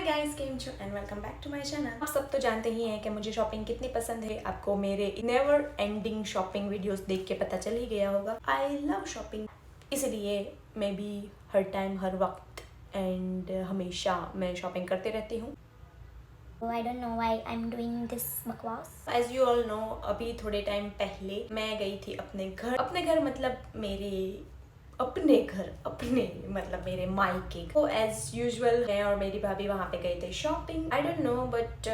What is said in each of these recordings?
हाय guys, केम छो and welcome back to my channel. आप सब तो जानते ही हैं कि मुझे शॉपिंग कितनी पसंद है। आपको मेरे नेवर एंडिंग शॉपिंग वीडियोस देख के पता चल ही गया होगा। आई लव शॉपिंग, इसलिए मैं भी हर टाइम हर वक्त एंड हमेशा मैं शॉपिंग करते रहती हूँ। I don't know why I'm doing this बकवास। एज यू ऑल नो, अभी थोड़े टाइम पहले मैं गई थी अपने घर मतलब मेरे मायके। तो एज यूजुअल मैं और मेरी भाभी वहाँ पे गए थे shopping. I don't no but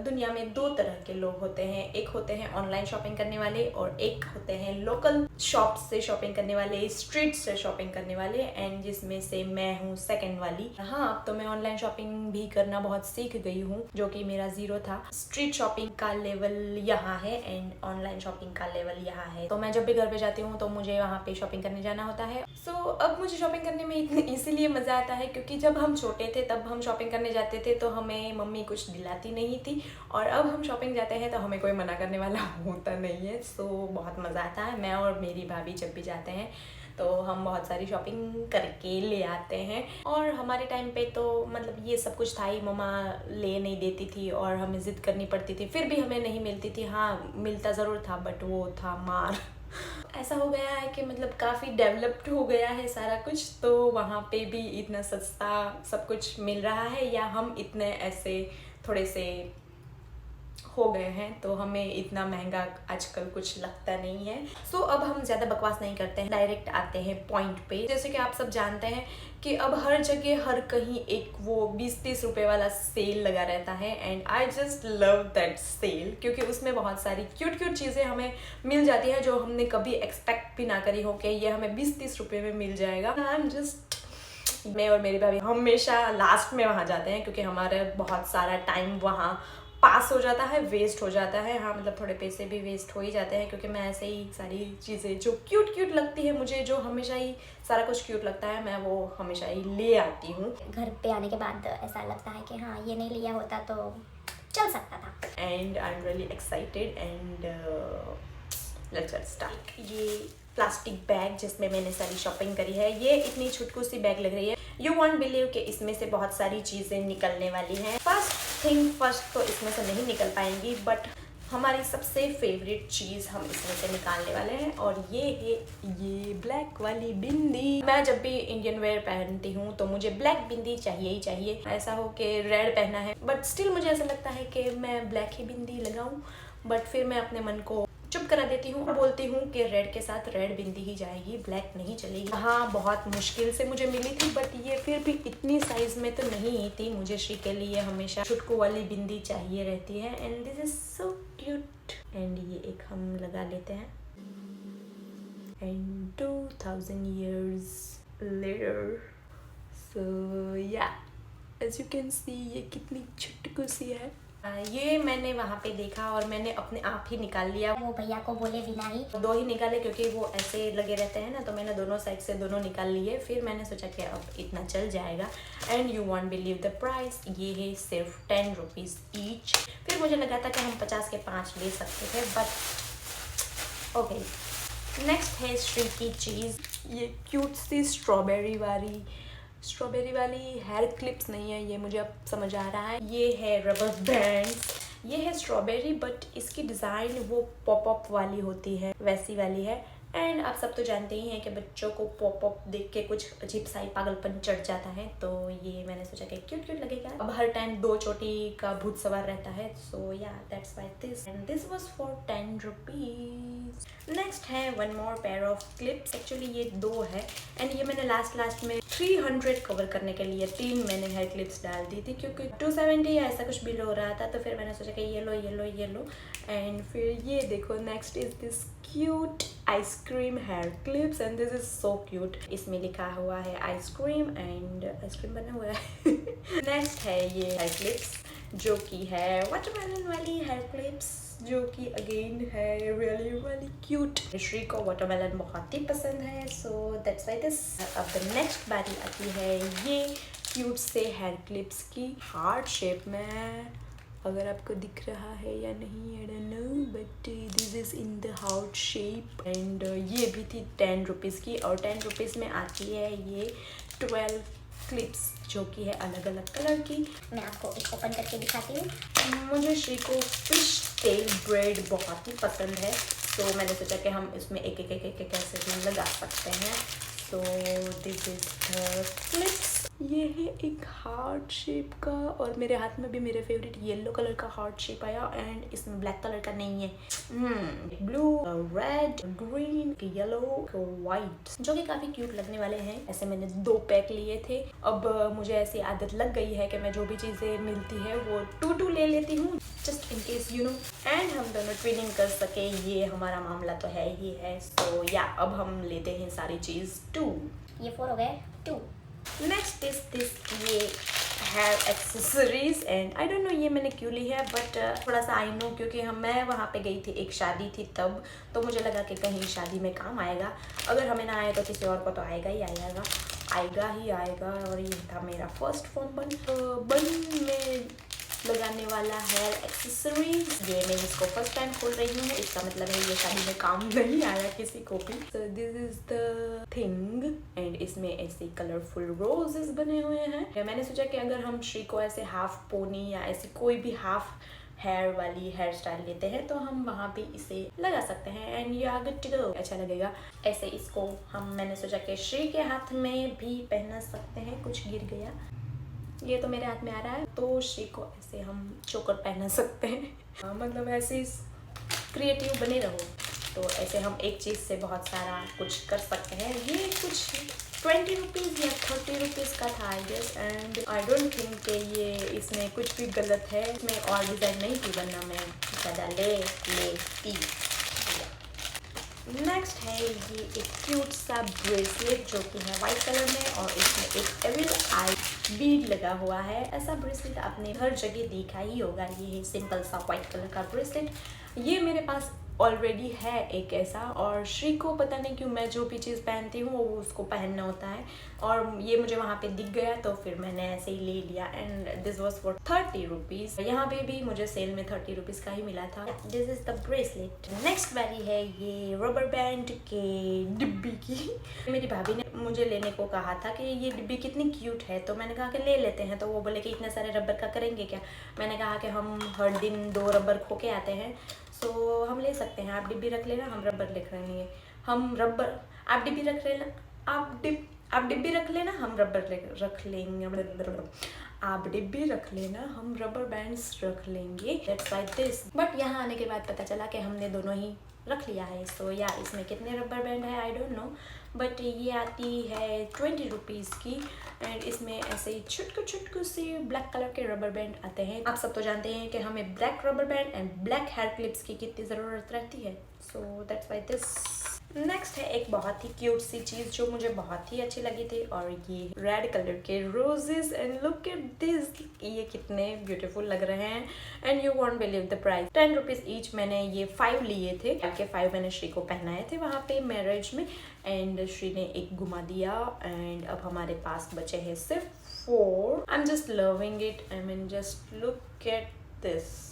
दुनिया में दो तरह के लोग होते हैं। एक होते हैं ऑनलाइन शॉपिंग करने वाले और एक होते हैं लोकल शॉप से शॉपिंग करने वाले, स्ट्रीट से शॉपिंग करने वाले, एंड जिसमें से मैं हूँ सेकंड वाली। हाँ, अब तो मैं ऑनलाइन शॉपिंग भी करना बहुत सीख गई हूँ, जो कि मेरा जीरो था। स्ट्रीट शॉपिंग का लेवल यहाँ है एंड ऑनलाइन शॉपिंग का लेवल यहाँ है। तो मैं जब भी घर पे जाती हूँ तो मुझे वहाँ पे शॉपिंग करने जाना होता है। सो अब मुझे शॉपिंग करने में इसीलिए मज़ा आता है क्योंकि जब हम छोटे थे तब हम शॉपिंग करने जाते थे तो हमें मम्मी कुछ दिलाती नहीं थी, और अब हम शॉपिंग जाते हैं तो हमें कोई मना करने वाला होता नहीं है। सो बहुत मज़ा आता है। मैं और मेरी भाभी जब भी जाते हैं तो हम बहुत सारी शॉपिंग करके ले आते हैं। और हमारे टाइम पे तो मतलब ये सब कुछ था ही, मम्मा ले नहीं देती थी और हमें ज़िद करनी पड़ती थी, फिर भी हमें नहीं मिलती थी। हाँ, मिलता ज़रूर था बट वो था मार। ऐसा हो गया है कि मतलब काफ़ी डेवलप्ड हो गया है सारा कुछ, तो वहाँ पे भी इतना सस्ता सब कुछ मिल रहा है, या हम इतने ऐसे थोड़े से हो गए हैं तो हमें इतना महंगा आजकल कुछ लगता नहीं है। सो अब हम ज़्यादा बकवास नहीं करते हैं, डायरेक्ट आते हैं पॉइंट पे। जैसे कि आप सब जानते हैं कि अब हर जगह हर कहीं एक वो 20-30 रुपए वाला सेल लगा रहता है, and I just love that sale क्योंकि उसमें बहुत सारी क्यूट चीज़ें हमें मिल जाती है जो हमने कभी एक्सपेक्ट भी ना करी हो कि ये हमें 20-30 रुपए में मिल जाएगा। मैं और मेरी भाभी हमेशा लास्ट में वहाँ जाते हैं क्योंकि हमारा बहुत सारा टाइम वहाँ पास हो जाता है, वेस्ट हो जाता है। हाँ, मतलब थोड़े पैसे भी वेस्ट हो ही जाते हैं क्योंकि मैं ऐसे ही सारी चीज़ें जो क्यूट लगती है मुझे, जो हमेशा ही सारा कुछ क्यूट लगता है, मैं वो हमेशा ही ले आती हूँ। घर पे आने के बाद ऐसा लगता है कि हाँ, ये नहीं लिया होता तो चल सकता था। And I am really excited and let's start. ये प्लास्टिक बैग जिसमें मैंने सारी शॉपिंग करी है, ये इतनी छुटकू सी बैग लग रही है। यू वॉन्ट बिलीव कि इसमें से बहुत सारी चीज़ें निकलने वाली हैं। फर्स्ट तो इसमें से नहीं निकल पाएंगी, बट हमारी सबसे फेवरेट चीज़ हम इसमें से निकालने वाले हैं, और ये है ये ब्लैक वाली बिंदी। मैं जब भी इंडियन वेयर पहनती हूँ तो मुझे ब्लैक बिंदी चाहिए ही चाहिए। ऐसा हो कि रेड पहना है बट स्टिल मुझे ऐसा लगता है कि मैं ब्लैक ही बिंदी लगाऊं, बट फिर मैं अपने मन को चुप करा देती हूँ, बोलती हूँ कि रेड के साथ रेड बिंदी ही जाएगी, ब्लैक नहीं चलेगी। हाँ, बहुत मुश्किल से मुझे मिली थी बट ये फिर भी इतनी साइज में तो नहीं ही थी। मुझे श्री के लिए हमेशा छुटकू वाली बिंदी चाहिए रहती है, and this is so cute. And ये एक हम लगा लेते हैं, and 2000 years later, so yeah, as you can see ये कितनी छुटकू सी है। ये मैंने वहाँ पे देखा और मैंने अपने आप ही निकाल लिया। वो भैया को बोले बिना ही 2 ही निकाले क्योंकि वो ऐसे लगे रहते हैं ना, तो मैंने दोनों साइड से दोनों निकाल लिए। फिर मैंने सोचा कि अब इतना चल जाएगा, and you won't believe the price, ये है सिर्फ 10 रुपीज़ ईच। फिर मुझे लगा था कि हम 50 के 5 ले सकते थे, बट ओके। नेक्स्ट है श्री की चीज़, ये क्यूट सी स्ट्रॉबेरी वाली हेयर क्लिप्स नहीं है, ये मुझे अब समझ आ रहा है। ये है रबर बैंड्स, ये है स्ट्रॉबेरी बट इसकी डिज़ाइन वो पॉप अप वाली होती है, वैसी वाली है। एंड आप सब तो जानते ही हैं कि बच्चों को पॉप अप देख के कुछ अजीब सा ही पागलपन चढ़ जाता है, तो ये मैंने सोचा कि क्यूट लगेगा। अब हर टाइम 2 चोटी का भूत सवार रहता है, so yeah that's why this, and this was for 10 rupees. Next है one more pair of clips. Actually ये 2 है, एंड ये मैंने लास्ट में 300 कवर करने के लिए 3 मैंने हेयर क्लिप्स डाल दी थी क्योंकि 270 या ऐसा कुछ बिल हो रहा था, तो फिर मैंने सोचा कि ये लो। एंड फिर ये देखो, next is this cute ice cream hair clips, and this is so cute. इसमें लिखा हुआ है आइसक्रीम, एंड आइसक्रीम बना हुआ है। नेक्स्ट है ये हेयर क्लिप्स जो कि है वाटरमेलन वाली हेयर क्लिप्स, जो कि अगेन है रियली क्यूट। श्री को वाटरमेलन बहुत ही पसंद है, सो दैट्स व्हाई दिस। अब द नेक्स्ट बारी आती है ये क्यूट से हेयर क्लिप्स की, हार्ट शेप में। अगर आपको दिख रहा है या नहीं, आई don't no, but this is in the heart shape, and ये भी थी 10 रुपीज़ की, और 10 रुपीज़ में आती है ये 12 क्लिप्स जो कि है अलग अलग कलर की। मैं आपको एक ओपन करके दिखाती हूँ। मुझे श्री को फिश टेल ब्रेड बहुत ही पसंद है, तो मैंने सोचा कि हम इसमें एक एक एक एक एक ऐसे भी लगा सकते हैं। So this is the clips. ये है एक हार्ट शेप का, और मेरे हाथ में भी मेरे फेवरेट येलो कलर का हार्ट शेप आया, एंड इसमें ब्लैक कलर का नहीं है। Blue, red, green, yellow, white, जो कि काफी क्यूट लगने वाले हैं। ऐसे मैंने 2 पैक लिए थे। अब मुझे ऐसी आदत लग गई है कि मैं जो भी चीजें मिलती है वो 2 ले लेती हूँ, just in case you know, and हम दोनों ट्विनिंग कर सके। ये हमारा मामला तो है ही है। सो या अब हम लेते हैं सारी चीज 2। ये 4 हो गए, 2। नेक्स्ट इज दिस, ये hair accessories, and I don't know ये मैंने क्यों ली है, बट थोड़ा सा आई नो, क्योंकि मैं वहाँ पे गई थी, एक शादी थी तब, तो मुझे लगा कि कहीं शादी में काम आएगा। अगर हमें ना आए तो किसी और को तो आएगा ही आएगा। और ये था मेरा फर्स्ट फोन बन में लगाने वाला हेयर एक्सेसरीज। ये मैं इसको फर्स्ट टाइम खोल रही हूँ, इसका मतलब है ये शादी में काम नहीं आया किसी को भी। So this is the thing, and इसमें ऐसे कलरफुल रोजेस बने हुए हैं। मैंने सोचा कि अगर हम श्री को ऐसे हाफ पोनी या ऐसी कोई भी हाफ हेयर वाली हेयर स्टाइल लेते हैं तो हम वहाँ पे इसे लगा सकते हैं, and you are good to go. अच्छा लगेगा ऐसे। इसको मैंने सोचा कि श्री के हाथ में भी पहना सकते हैं। कुछ गिर गया, ये तो मेरे हाथ में आ रहा है, तो श्री को ऐसे हम चोकर पहना सकते हैं। मतलब ऐसे क्रिएटिव बने रहो, तो ऐसे हम एक चीज़ से बहुत सारा कुछ कर सकते हैं। ये कुछ 20 रुपीज़ या 30 रुपीज़ का था I guess, and I don't think कि ये इसमें कुछ भी गलत है। इसमें और डिज़ाइन नहीं थी, वरना मैं ज़्यादा लेती। नेक्स्ट है ये एक क्यूट सा ब्रेसलेट जो कि है वाइट कलर में, और इसमें एक एविल आई बीड लगा हुआ है। ऐसा ब्रेसलेट आपने हर जगह देखा ही होगा। ये है सिंपल सा वाइट कलर का ब्रेसलेट। ये मेरे पास ऑलरेडी है एक ऐसा, और श्री को पता नहीं क्यों मैं जो भी चीज़ पहनती हूँ वो उसको पहनना होता है, और ये मुझे वहाँ पे दिख गया तो फिर मैंने ऐसे ही ले लिया, and this was for 30 rupees. यहाँ पे भी मुझे सेल में 30 रुपीज़ का ही मिला था। This is the bracelet. Next वाली है ये रबर बैंड के डिब्बी की। मेरी भाभी ने मुझे लेने को कहा था कि ये डिब्बी कितनी क्यूट है, तो मैंने कहा कि ले लेते हैं। तो वो बोले कि इतने सारे रबर का करेंगे क्या। मैंने कहा कि हम हर दिन 2 रबर खो के आते हैं, सो हम ले सकते हैं। आप डिब्बी रख लेना, हम रबर लिख रहे हैं। हम रबर, आप डिब्बी रख लेना, आप डिब्बी रख लेना, हम रबर रख लेंगे। आप डिब्बी रख लेना, हम रबर बैंड्स रख लेंगे। That's like this. बट यहाँ आने के बाद पता चला कि हमने दोनों ही रख लिया है। सो या इसमें कितने रबर बैंड है आई डोंट नो, बट ये आती है 20 रुपीज़ की, एंड इसमें ऐसे ही छुटकू से ब्लैक कलर के रबर बैंड आते हैं। आप सब तो जानते हैं कि हमें black rubber band and black hair clips की कितनी ज़रूरत रहती है। So that's why this. Next है एक बहुत ही क्यूट सी चीज़ जो मुझे बहुत ही अच्छी लगी थी, और ये रेड कलर के roses, and look at this, ये कितने ब्यूटीफुल लग रहे हैं, and you won't believe the price. 10 rupees each. मैंने ये 5 लिए थे, के 5 मैंने श्री को पहनाए थे वहाँ पे मैरिज में, एंड श्री ने एक घुमा दिया, एंड अब हमारे पास बचे हैं सिर्फ 4। I am just loving it. I mean just look at this.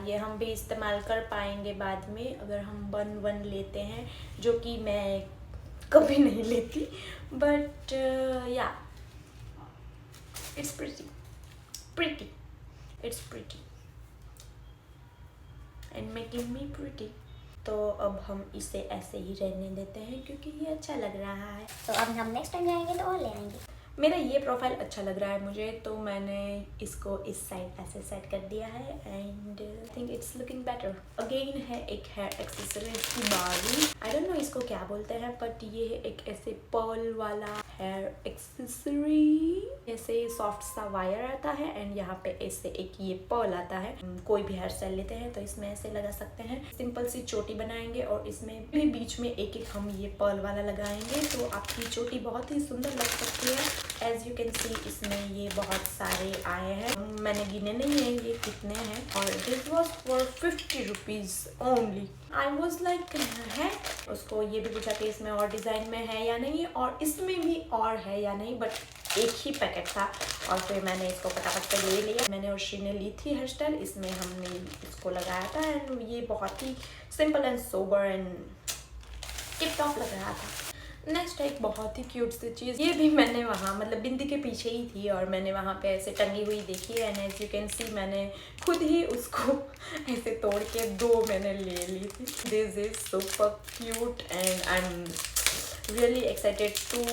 ये हम भी इस्तेमाल कर पाएंगे बाद में अगर हम 1 लेते हैं, जो कि मैं कभी नहीं लेती, बट या it's pretty and making me pretty. तो अब हम इसे ऐसे ही रहने देते हैं क्योंकि ये अच्छा लग रहा है। तो अब हम नेक्स्ट टाइम जाएंगे तो और ले आएंगे। मेरा ये प्रोफाइल अच्छा लग रहा है मुझे, तो मैंने इसको इस साइड ऐसे सेट कर दिया है, and I think it's looking better. Again है एक हेयर एक्सेसरीज की बारी। आई डोंट नो इसको क्या बोलते हैं, बट ये है एक ऐसे पर्ल वाला हेयर एक्सेसरी। ऐसे सॉफ्ट सा वायर आता है, एंड यहाँ पे ऐसे एक ये पर्ल आता है। कोई भी हेयर स्टाइल लेते हैं तो इसमें ऐसे लगा सकते हैं। सिंपल सी चोटी बनाएंगे, और इसमें भी बीच में एक एक हम ये पर्ल वाला लगाएंगे, तो आपकी चोटी बहुत ही सुंदर लग सकती है। एज यू कैन सी इसमें ये बहुत सारे आए हैं, मैंने गिने नहीं है ये कितने हैं, और this was for 50 rupees only. I was like है। उसको ये भी पूछा कि इसमें और डिज़ाइन में है या नहीं, और इसमें भी और है या नहीं, बट एक ही पैकेट था, और फिर मैंने इसको फटाफट से ले लिया। मैंने और श्री ने ली थी हेयर स्टाइल, इसमें हमने इसको लगाया था, एंड ये बहुत ही simple and sober and tip top लग रहा था। नेक्स्ट है एक बहुत ही क्यूट सी चीज़, ये भी मैंने वहाँ मतलब बिंदी के पीछे ही थी और मैंने वहाँ पे ऐसे टंगी हुई देखी है and as you can see मैंने खुद ही उसको ऐसे तोड़ के 2 मैंने ले ली थी। This is super cute and I am really excited to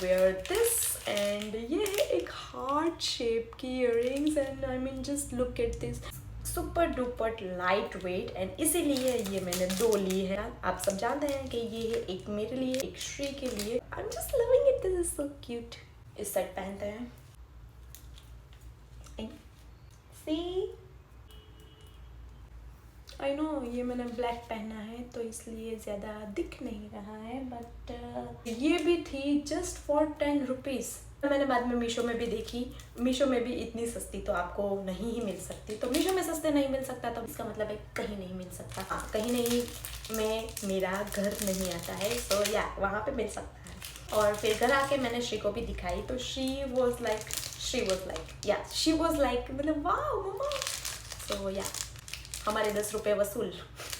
wear this. And ये है एक हार्ट शेप की earrings and I mean just look at this, super duper light weight and इसीलिए ये मैंने 2 ली है। आप सब जानते हैं कि ये है एक मेरे लिए एक श्री के लिए। I am just loving it, this is so cute. इस सेट पहनते हैं, सी आई नो ये मैंने ब्लैक पहना है तो इसलिए ज़्यादा दिख नहीं रहा है, बट ये भी थी जस्ट फॉर 10 रुपीज़। मैंने बाद में मीशो में भी देखी, मीशो में भी इतनी सस्ती तो आपको नहीं ही मिल सकती, तो मीशो में सस्ते नहीं मिल सकता तो इसका मतलब है कहीं नहीं मिल सकता। हाँ, कहीं नहीं में मेरा घर नहीं आता है, सो या वहाँ पे मिल सकता है। और फिर घर आके मैंने श्री को भी दिखाई तो शी वॉज लाइक मतलब वाह मम्मा, सो या हमारे 10 रुपये वसूल।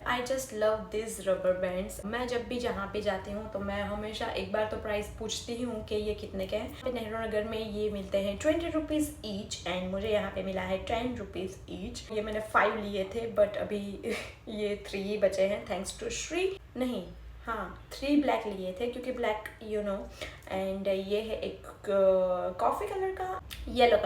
आई just love this rubber bands. मैं जब भी जहाँ पे जाती हूँ तो मैं हमेशा एक बार तो प्राइस पूछती हूँ कि ये कितने के हैं। नेहरू नगर में ये मिलते हैं 20 रुपीज़ ईच एंड मुझे यहाँ पे मिला है 10 रुपीज़ ईच। ये मैंने 5 लिए थे बट अभी ये 3 ही बचे हैं थैंक्स टू श्री। नहीं, हाँ 3 ब्लैक लिए थे क्योंकि ब्लैक यू नो। एंड ये है एक कॉफ़ी कलर का, येलो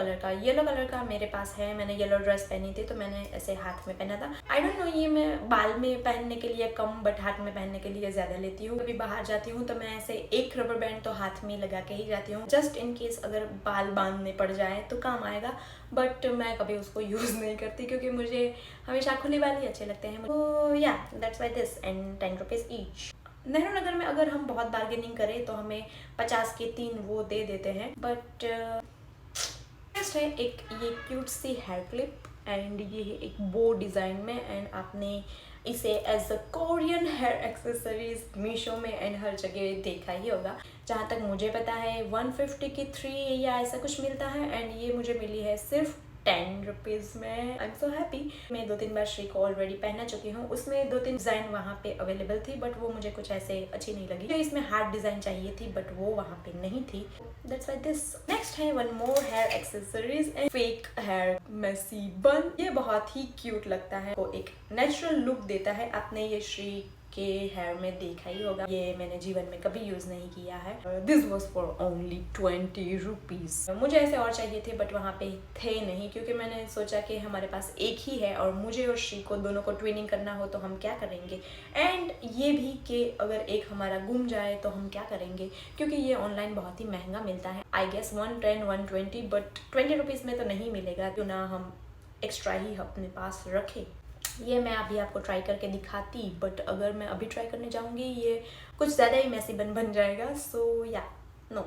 कलर का मेरे पास है। मैंने येलो ड्रेस पहनी थी तो मैंने ऐसे हाथ में पहना था। आई डोंट नो ये मैं बाल में पहनने के लिए कम बट हाथ में पहनने के लिए ज़्यादा लेती हूँ। कभी बाहर जाती हूँ तो मैं ऐसे एक रबर बैंड तो हाथ में लगा के ही जाती हूँ, जस्ट इन केस अगर बाल बांधने पड़ जाए तो काम आएगा, बट मैं कभी उसको यूज़ नहीं करती क्योंकि मुझे हमेशा खुले बाल ही अच्छे लगते हैं। तो yeah that's why this and 10 rupees each. Nehru Nagar में अगर हम बहुत बार्गेनिंग करें तो हमें 50 के 3 वो दे देते हैं। बट नेक्स्ट है एक ये क्यूट सी हेयर क्लिप एंड ये है एक बो डिज़ाइन में एंड आपने इसे as a Korean hair accessories Meesho में एंड हर जगह देखा ही होगा। जहाँ तक मुझे पता है 150 की 3 या ऐसा कुछ मिलता है एंड ये मुझे मिली है सिर्फ 10 रुपीज़ में। I am so happy. मैं 2-3 बार श्री को ऑलरेडी पहना चुकी हूँ, उसमें 2-3 डिज़ाइन वहाँ पे अवेलेबल थी बट वो मुझे कुछ ऐसे अच्छी नहीं लगी। मुझे इसमें हार्ड डिज़ाइन चाहिए थी बट वो वहाँ पे नहीं थी। That's why this. नेक्स्ट है one more hair accessories and fake hair messy bun. ये बहुत ही क्यूट लगता है, वो एक नेचुरल लुक देता है। आपने ये श्री के हेयर में देखा ही होगा, ये मैंने जीवन में कभी यूज नहीं किया है। This was for only 20 rupees. मुझे ऐसे और चाहिए थे बट वहाँ पे थे नहीं क्योंकि मैंने सोचा कि हमारे पास एक ही है और मुझे और श्री को दोनों को ट्विनिंग करना हो तो हम क्या करेंगे, एंड ये भी कि अगर एक हमारा गुम जाए तो हम क्या करेंगे क्योंकि ये ऑनलाइन बहुत ही महंगा मिलता है। आई गेस 110-120 बट 20 रुपीज़ में तो नहीं मिलेगा, क्यों ना हम एक्स्ट्रा ही अपने पास रखें। ये मैं अभी आपको ट्राई करके दिखाती बट अगर मैं अभी ट्राई करने जाऊंगी ये कुछ ज़्यादा ही मैसी बन जाएगा, सो या नो।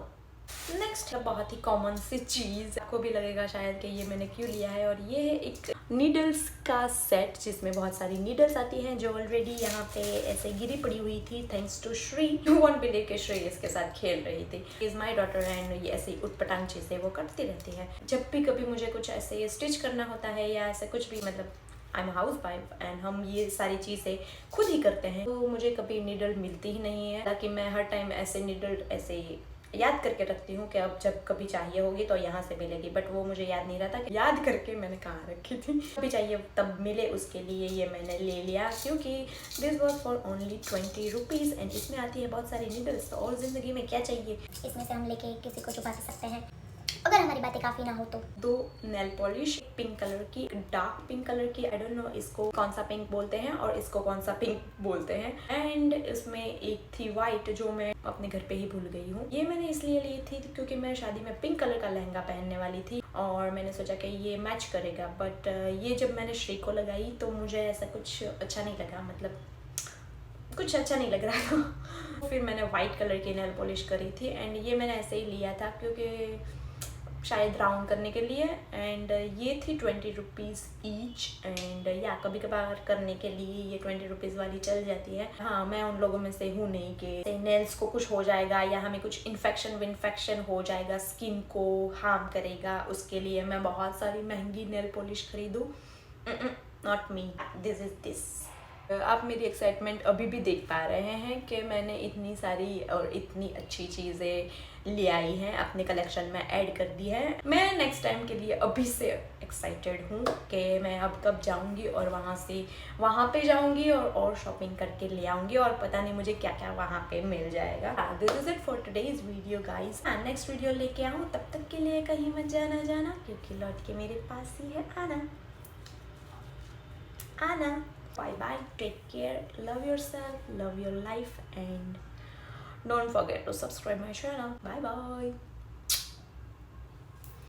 नेक्स्ट है बहुत ही कॉमन सी चीज़, आपको भी लगेगा शायद कि ये मैंने क्यों लिया है, और ये है एक नीडल्स का सेट जिसमें बहुत सारी नीडल्स आती हैं जो ऑलरेडी यहाँ पे ऐसे गिरी पड़ी हुई थी thanks to Shri. You won't believe के श्री इसके साथ खेल रही थी। इज माई डॉटर एंड ये ऐसी उटपटांग चीज़ें वो करती रहती है। जब भी कभी मुझे कुछ ऐसे स्टिच करना होता है या ऐसे कुछ भी, मतलब I am house wife and हम ये सारी चीज़ें खुद ही करते हैं तो मुझे कभी नीडल मिलती ही नहीं है, ताकि मैं हर टाइम ऐसे नीडल ऐसे याद करके रखती हूँ कि अब जब कभी चाहिए होगी तो यहाँ से मिलेगी, बट वो मुझे याद नहीं रहता कि याद करके मैंने कहाँ रखी थी। कभी चाहिए तब मिले उसके लिए ये मैंने ले लिया क्योंकि this was for only 20 rupees and इसमें आती है बहुत सारी नीडल्स, तो और ज़िंदगी में क्या चाहिए। इसमें से हम लेके किसी को छुपा सकते हैं अगर हमारी बातें काफ़ी ना हो तो। 2 नेल पॉलिश, पिंक कलर की, डार्क पिंक कलर की, आई डोंट नो इसको कौन सा पिंक बोलते हैं और इसको कौन सा पिंक बोलते हैं, एंड इसमें एक थी वाइट जो मैं अपने घर पे ही भूल गई हूँ। ये मैंने इसलिए ली थी क्योंकि मैं शादी में पिंक कलर का लहंगा पहनने वाली थी और मैंने सोचा कि ये मैच करेगा, बट ये जब मैंने श्री को लगाई तो मुझे ऐसा कुछ अच्छा नहीं लगा, मतलब कुछ अच्छा नहीं लग रहा था। फिर मैंने वाइट कलर की नेल पॉलिश करी थी एंड ये मैंने ऐसे ही लिया था क्योंकि शायद राउंड करने के लिए, एंड ये थी 20 रुपीज़ ईच एंड या कभी कभार करने के लिए ये 20 रुपीज़ वाली चल जाती है। हाँ, मैं उन लोगों में से हूँ नहीं कि नेल्स को कुछ हो जाएगा या हमें कुछ इन्फेक्शन हो जाएगा, स्किन को हार्म करेगा, उसके लिए मैं बहुत सारी महंगी नेल पॉलिश खरीदूँ। Not me, this is this. आप मेरी एक्साइटमेंट अभी भी देख पा रहे हैं कि मैंने इतनी सारी और इतनी अच्छी चीज़ें ले आई हैं, अपने कलेक्शन में ऐड कर दी है। मैं नेक्स्ट टाइम के लिए अभी से एक्साइटेड हूँ कि मैं अब कब जाऊँगी और वहाँ पे जाऊँगी और शॉपिंग करके ले आऊँगी, और पता नहीं मुझे क्या क्या वहाँ पे मिल जाएगा। This is it for today's video guys. Next video लेके आऊँ, तब तक के लिए कहीं मत जाना क्योंकि लौट के मेरे पास ही है आना। Bye bye, take care, love yourself, love your life, and don't forget to subscribe my channel. Bye bye.